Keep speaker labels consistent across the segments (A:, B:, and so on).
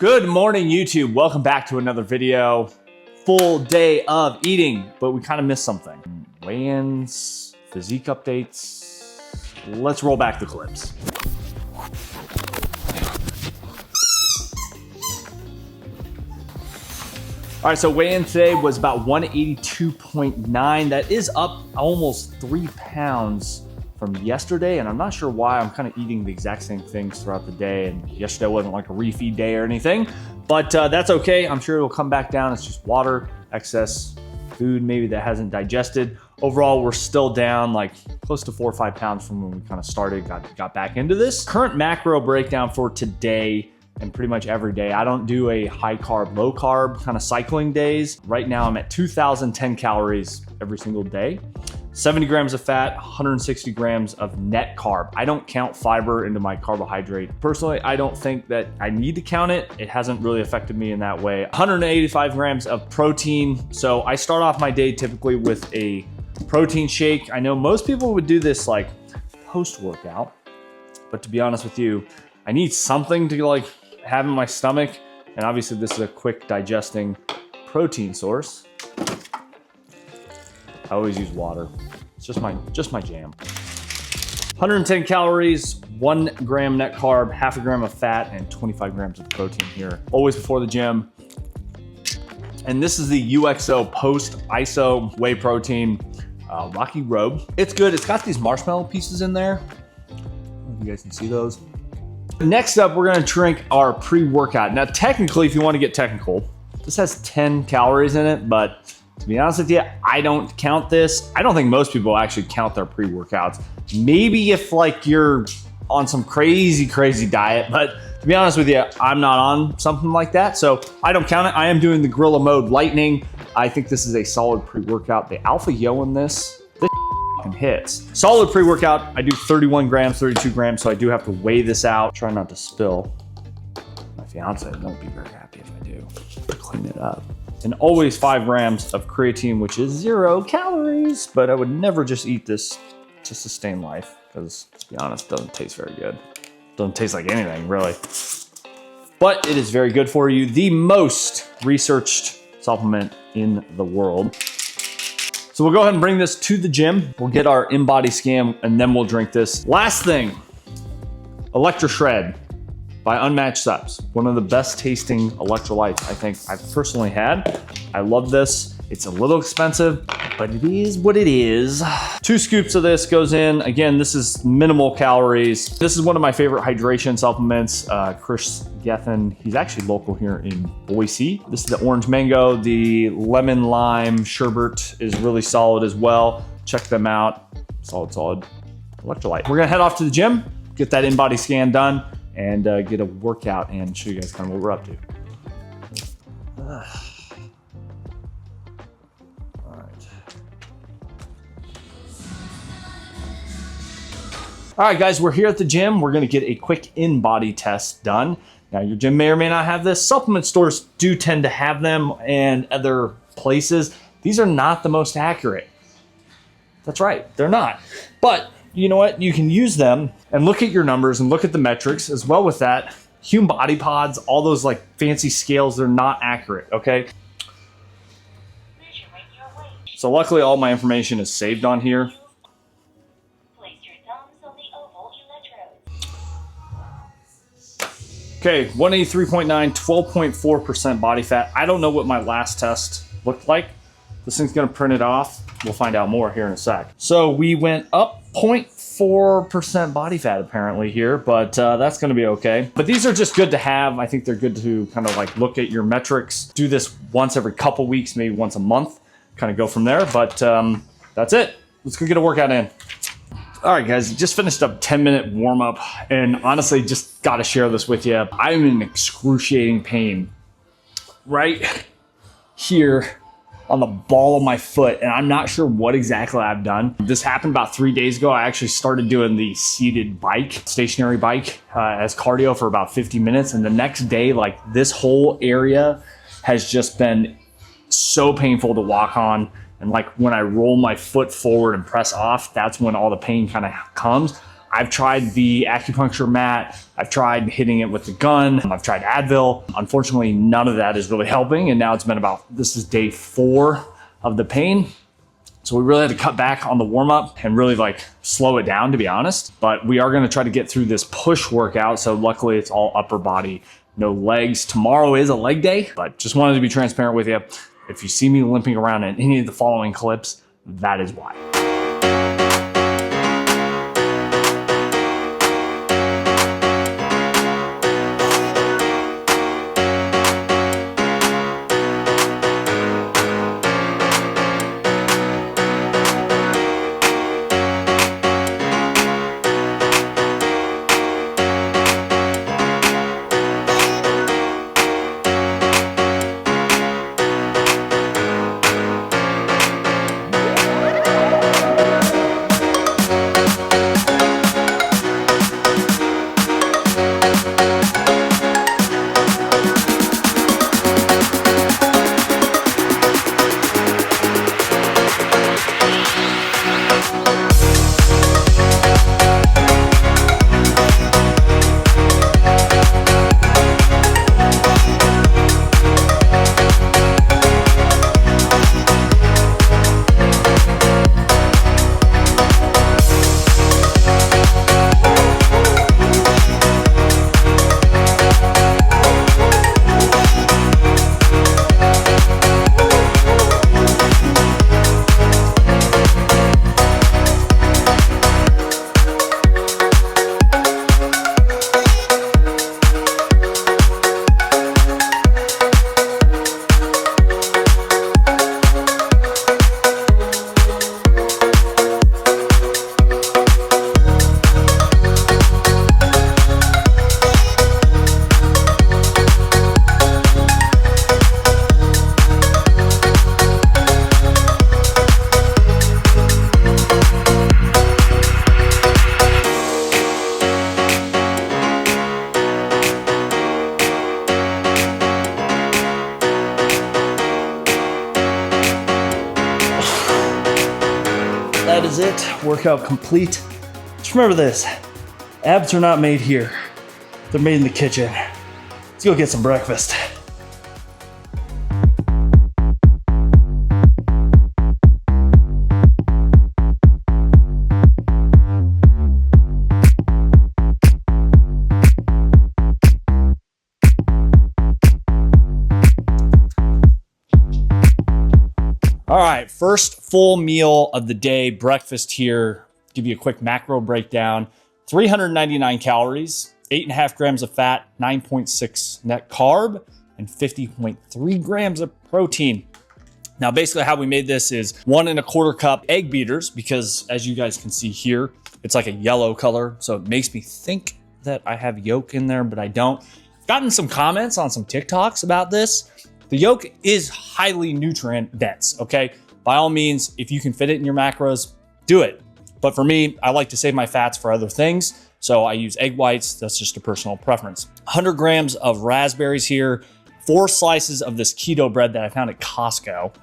A: Good morning, YouTube. Welcome back to another video. Full day of eating, but we kind of missed something. Weigh-ins, physique updates. Let's roll back the clips. All right, so weigh-in today was about 182.9. That is up almost 3 pounds from yesterday, and I'm not sure why. I'm kind of eating the exact same things throughout the day, and yesterday wasn't like a refeed day or anything, but that's okay. I'm sure it'll come back down. It's just water, excess food maybe that hasn't digested. Overall, we're still down like close to 4 or 5 pounds from when we kind of started, got back into this. Current macro breakdown for today and pretty much every day. I don't do a high carb, low carb kind of cycling days. Right now I'm at 2,010 calories every single day. 70 grams of fat, 160 grams of net carb. I don't count fiber into my carbohydrate. Personally, I don't think that I need to count it. It hasn't really affected me in that way. 185 grams of protein. So I start off my day typically with a protein shake. I know most people would do this like post-workout, but to be honest with you, I need something to like have in my stomach. And obviously this is a quick digesting protein source. I always use water. It's just my jam. 110 calories, 1 gram net carb, half a gram of fat, and 25 grams of protein here. Always before the gym. And this is the UXO Post ISO Whey Protein Rocky Road. It's good. It's got these marshmallow pieces in there. I don't know if you guys can see those. Next up, we're gonna drink our pre-workout. Now, technically, if you want to get technical, this has 10 calories in it, but to be honest with you, I don't count this. I don't think most people actually count their pre-workouts. Maybe if like you're on some crazy diet, but to be honest with you, I'm not on something like that. So I don't count it. I am doing the Gorilla Mode Lightning. I think this is a solid pre-workout. The Alpha Yo in this hits. Solid pre-workout. I do 31 grams, 32 grams, so I do have to weigh this out. Try not to spill. My fiance won't be very happy if I do. Clean it up. And always 5 grams of creatine, which is 0 calories, but I would never just eat this to sustain life because, to be honest, it doesn't taste very good. Doesn't taste like anything, really. But it is very good for you. The most researched supplement in the world. So we'll go ahead and bring this to the gym. We'll get our InBody Scan, and then we'll drink this. Last thing, Electro Shred by Unmatched Subs. One of the best tasting electrolytes I think I've personally had. I love this. It's a little expensive, but it is what it is. 2 scoops of this goes in. Again, this is minimal calories. This is one of my favorite hydration supplements. Chris Gethin, he's actually local here in Boise. This is the orange mango. The lemon lime sherbet is really solid as well. Check them out. Solid electrolyte. We're gonna head off to the gym, get that InBody Scan done, and get a workout and show you guys kind of what we're up to. All right, guys, we're here at the gym. We're gonna get a quick InBody test done. Now, your gym may or may not have this. Supplement stores do tend to have them and other places. These are not the most accurate. That's right, they're not. But you know what? You can use them and look at your numbers and look at the metrics as well with that. Human body pods, all those like fancy scales, they're not accurate, okay? So luckily all my information is saved on here. Okay, 183.9, 12.4% body fat. I don't know what my last test looked like. This thing's gonna print it off. We'll find out more here in a sec. So we went up 0.4% body fat apparently here, but that's gonna be okay. But these are just good to have. I think they're good to kind of like look at your metrics. Do this once every couple weeks, maybe once a month, kind of go from there. But that's it. Let's go get a workout in. All right, guys, just finished up 10-minute warm up and honestly just gotta share this with you. I'm in excruciating pain right here on the ball of my foot, and I'm not sure what exactly I've done. This happened about 3 days ago. I actually started doing the seated bike, stationary bike, as cardio for about 50 minutes. And the next day, like this whole area has just been so painful to walk on. And like when I roll my foot forward and press off, that's when all the pain kind of comes. I've tried the acupuncture mat. I've tried hitting it with the gun. I've tried Advil. Unfortunately, none of that is really helping. And now it's been this is day 4 of the pain. So we really had to cut back on the warm up and really like slow it down, to be honest. But we are going to try to get through this push workout. So luckily it's all upper body, no legs. Tomorrow is a leg day, but just wanted to be transparent with you. If you see me limping around in any of the following clips, that is why. That is it. Workout complete. Just remember this. Abs are not made here. They're made in the kitchen. Let's go get some breakfast. All right, first full meal of the day, breakfast here. Give you a quick macro breakdown. 399 calories, 8.5 grams of fat, 9.6 net carb, and 50.3 grams of protein. Now, basically how we made this is 1 1/4 cup egg beaters, because as you guys can see here, it's like a yellow color. So it makes me think that I have yolk in there, but I don't. I've gotten some comments on some TikToks about this. The yolk is highly nutrient dense, okay? By all means, if you can fit it in your macros, do it. But for me, I like to save my fats for other things. So I use egg whites. That's just a personal preference. 100 grams of raspberries here, 4 slices of this keto bread that I found at Costco.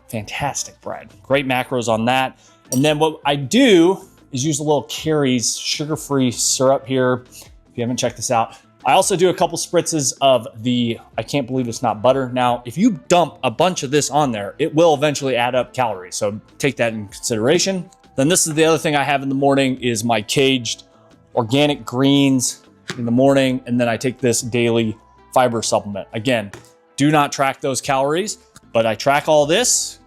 A: Fantastic bread. Great macros on that. And then what I do is use a little Carrie's sugar-free syrup here. If you haven't checked this out. I also do a couple spritzes of the, I can't believe it's not butter. Now, if you dump a bunch of this on there, it will eventually add up calories. So take that in consideration. Then this is the other thing I have in the morning is my caged organic greens in the morning. And then I take this daily fiber supplement. Again, do not track those calories, but I track all this.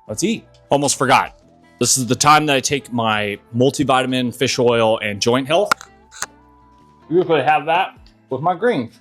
A: Let's eat. Almost forgot. This is the time that I take my multivitamin, fish oil, and joint health. Usually have that with my greens.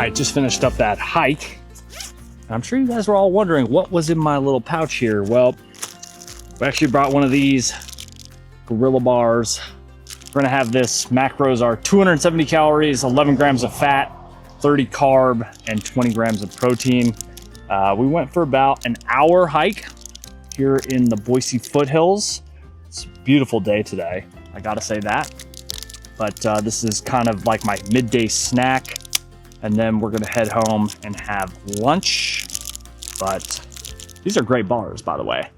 A: right, just finished up that hike. I'm sure you guys were all wondering what was in my little pouch here. Well, we actually brought one of these gorilla bars. We're gonna have this. Macros are 270 calories, 11 grams of fat, 30 carb, and 20 grams of protein. We went for about an hour hike here in the Boise foothills. It's a beautiful day today, I gotta say that. But this is kind of like my midday snack. And then we're gonna head home and have lunch. But these are great bars, by the way.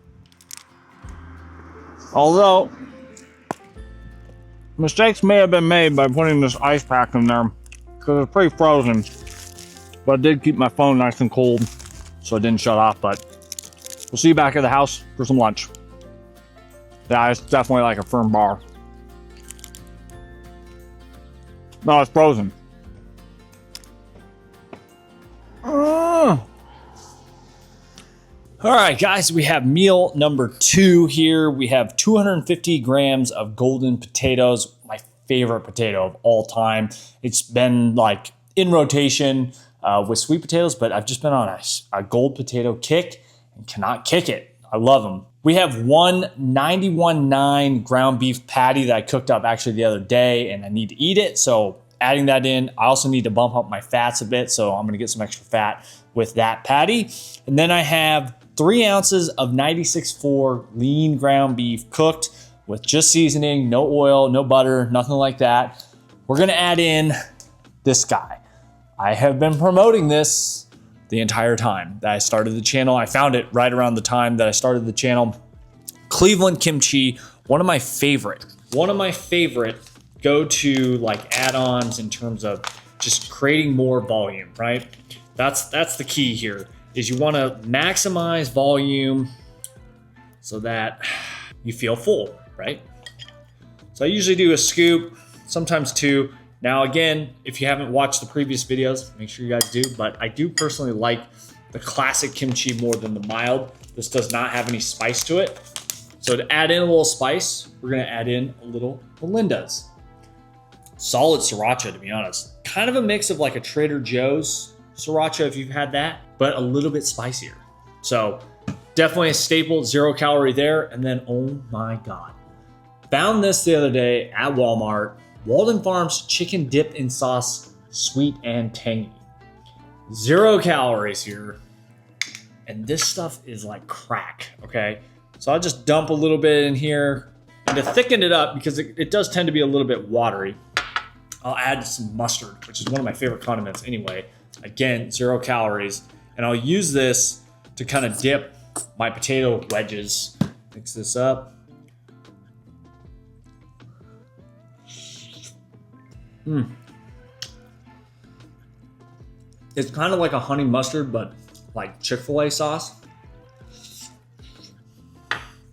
A: Although, mistakes may have been made by putting this ice pack in there because it's pretty frozen. But I did keep my phone nice and cold, so it didn't shut off. But we'll see you back at the house for some lunch. Yeah, it's definitely like a firm bar. No, it's frozen. All right, guys, we have meal number 2 here. We have 250 grams of golden potatoes, my favorite potato of all time. It's been like in rotation with sweet potatoes, but I've just been on a gold potato kick and cannot kick it. I love them. We have one 91.9 ground beef patty that I cooked up actually the other day, and I need to eat it. So adding that in, I also need to bump up my fats a bit. So I'm gonna get some extra fat with that patty. And then I have 3 ounces of 96.4 lean ground beef cooked with just seasoning, no oil, no butter, nothing like that. We're gonna add in this guy. I have been promoting this the entire time that I started the channel. I found it right around the time that I started the channel. Cleveland kimchi, one of my favorite go-to like add-ons in terms of just creating more volume, right? That's the key here, is you want to maximize volume so that you feel full, right? So I usually do a scoop, sometimes 2. Now again, if you haven't watched the previous videos, make sure you guys do, but I do personally like the classic kimchi more than the mild. This does not have any spice to it. So to add in a little spice, we're gonna add in a little Melinda's. Solid sriracha, to be honest. Kind of a mix of like a Trader Joe's sriracha if you've had that, but a little bit spicier. So definitely a staple, 0 calorie there. And then, oh my God. Found this the other day at Walmart. Walden Farms chicken dipped in sauce, sweet and tangy. 0 calories here. And this stuff is like crack, okay? So I'll just dump a little bit in here. And to thicken it up, because it does tend to be a little bit watery, I'll add some mustard, which is one of my favorite condiments anyway. Again, 0 calories. And I'll use this to kind of dip my potato wedges. Mix this up. It's kind of like a honey mustard, but like Chick-fil-A sauce.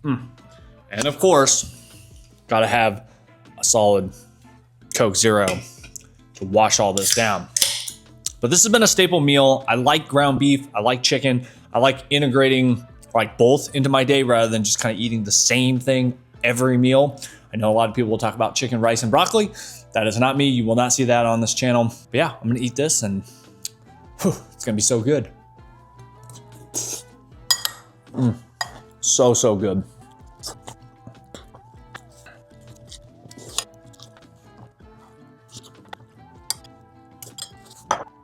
A: And of course, gotta have a solid Coke Zero to wash all this down. But this has been a staple meal. I like ground beef, I like chicken. I like integrating like both into my day rather than just kind of eating the same thing every meal. I know a lot of people will talk about chicken, rice, and broccoli. That is not me. You will not see that on this channel. But yeah, I'm gonna eat this and it's gonna be so good. So good.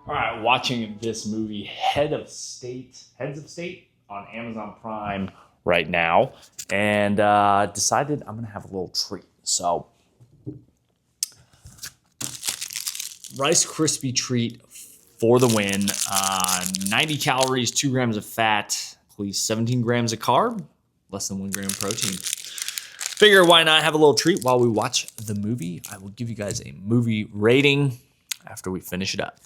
A: All right, watching this movie, Heads of State on Amazon Prime right now, and decided I'm gonna have a little treat. So, Rice Krispie treat for the win. 90 calories, 2 grams of fat, please 17 grams of carb, less than 1 gram of protein. Figure why not have a little treat while we watch the movie. I will give you guys a movie rating after we finish it up.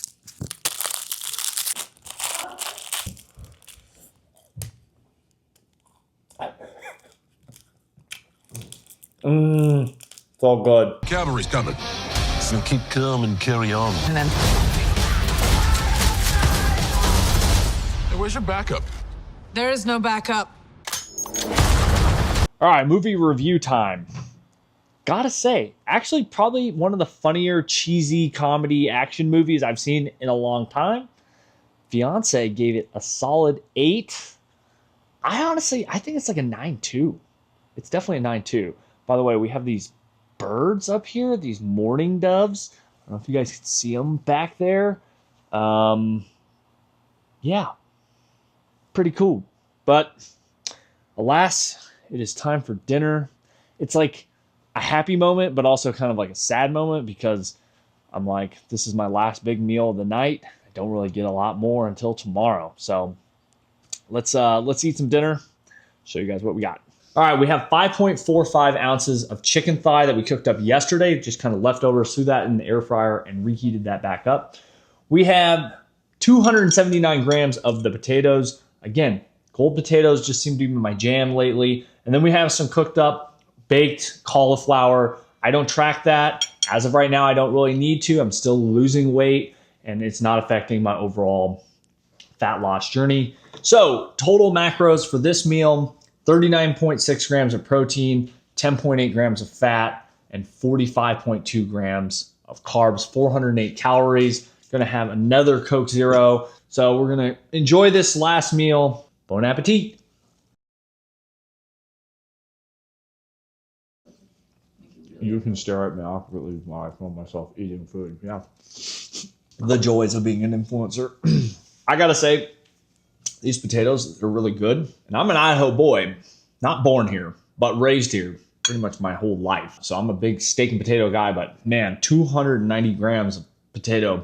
A: It's all good.
B: Cavalry's coming. So keep calm and carry on.
C: And then
B: Hey, where's your backup?
C: there is no backup.
A: All right, movie review time. gotta say, actually probably one of the funnier, cheesy comedy action movies I've seen in a long time. Fiance gave it a solid 8. I think it's like a 9.2. It's definitely a 9.2. By the way, we have these birds up here, these mourning doves. I don't know if you guys can see them back there. Yeah, pretty cool. But alas, it is time for dinner. It's like a happy moment, but also kind of like a sad moment because I'm like, this is my last big meal of the night. I don't really get a lot more until tomorrow. So let's eat some dinner. Show you guys what we got. All right, we have 5.45 ounces of chicken thigh that we cooked up yesterday. Just kind of leftovers, threw that in the air fryer and reheated that back up. We have 279 grams of the potatoes. Again, cold potatoes just seem to be my jam lately. And then we have some cooked up, baked cauliflower. I don't track that. As of right now, I don't really need to. I'm still losing weight, and it's not affecting my overall fat loss journey. So total macros for this meal, 39.6 grams of protein, 10.8 grams of fat, and 45.2 grams of carbs, 408 calories. Gonna have another Coke Zero. So we're gonna enjoy this last meal. Bon appetit. You can stare at me awkwardly while I film myself eating food. Yeah. The joys of being an influencer. I gotta say, these potatoes, they're really good. And I'm an Idaho boy, not born here, but raised here pretty much my whole life. So I'm a big steak and potato guy, but man, 290 grams of potato,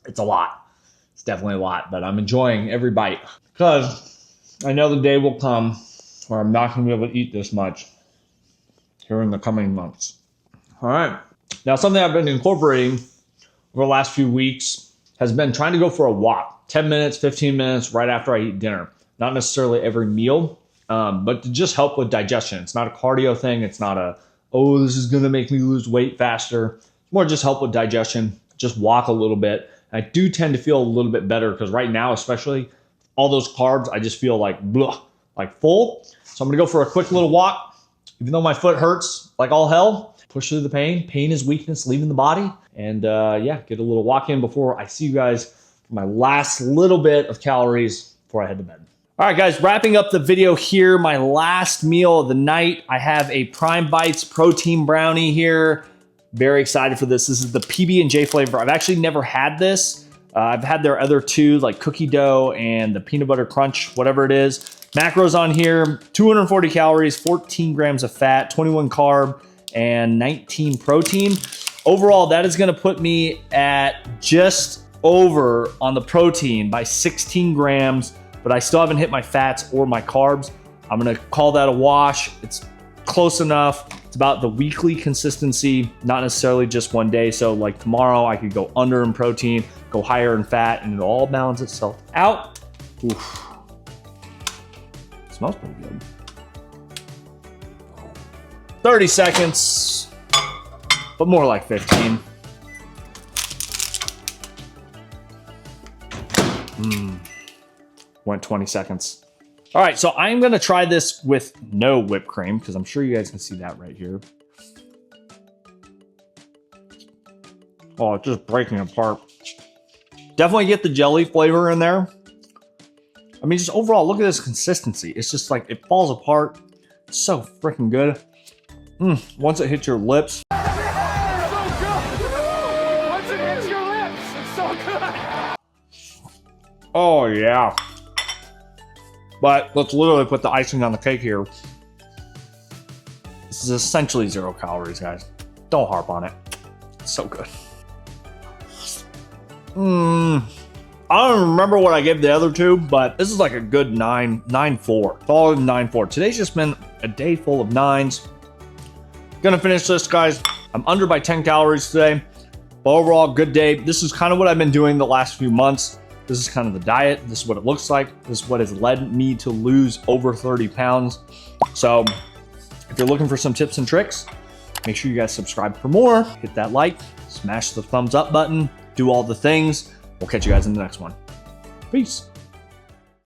A: it's a lot. It's definitely a lot, but I'm enjoying every bite because I know the day will come where I'm not gonna be able to eat this much here in the coming months. All right. Now, something I've been incorporating over the last few weeks has been trying to go for a walk. 10 minutes, 15 minutes right after I eat dinner. Not necessarily every meal, but to just help with digestion. It's not a cardio thing. It's not a, oh, this is going to make me lose weight faster. It's more just help with digestion. Just walk a little bit. I do tend to feel a little bit better because right now, especially all those carbs, I just feel like, blah, like full. So I'm going to go for a quick little walk. Even though my foot hurts like all hell, push through the pain. Pain is weakness leaving the body. And yeah, get a little walk in before I see you guys for my last little bit of calories before I head to bed. All right, guys, wrapping up the video here. My last meal of the night. I have a Prime Bites protein brownie here. Very excited for this. This is the PB&J flavor. I've actually never had this. I've had their other two, like cookie dough and the peanut butter crunch, whatever it is. Macros on here, 240 calories, 14 grams of fat, 21 carb, and 19 protein. Overall, that is gonna put me at just over on the protein by 16 grams, but I still haven't hit my fats or my carbs. I'm gonna call that a wash. It's close enough. It's about the weekly consistency, not necessarily just one day. So like tomorrow, I could go under in protein, go higher in fat, and it'll all balance itself out. Oof. Smells pretty good. 30 seconds, but more like 15. Went 20 seconds. All right, so I'm gonna try this with no whipped cream because I'm sure you guys can see that right here. Oh, it's just breaking apart. Definitely get the jelly flavor in there. I mean, just overall, look at this consistency. It's just like, it falls apart. It's so freaking good. Once it hits your lips.
C: It's so good! Once it hits your lips, it's so good!
A: Oh, yeah. But let's literally put the icing on the cake here. This is essentially 0 calories, guys. Don't harp on it. It's so good. I don't remember what I gave the other two, but this is like a good 9.4. Solid 9.4. Today's just been a day full of 9s. Gonna finish this, guys. I'm under by 10 calories today. But overall, good day. This is kind of what I've been doing the last few months. This is kind of the diet. This is what it looks like. This is what has led me to lose over 30 pounds. So if you're looking for some tips and tricks, make sure you guys subscribe for more. Hit that like, smash the thumbs up button, do all the things. We'll catch you guys in the next one. Peace.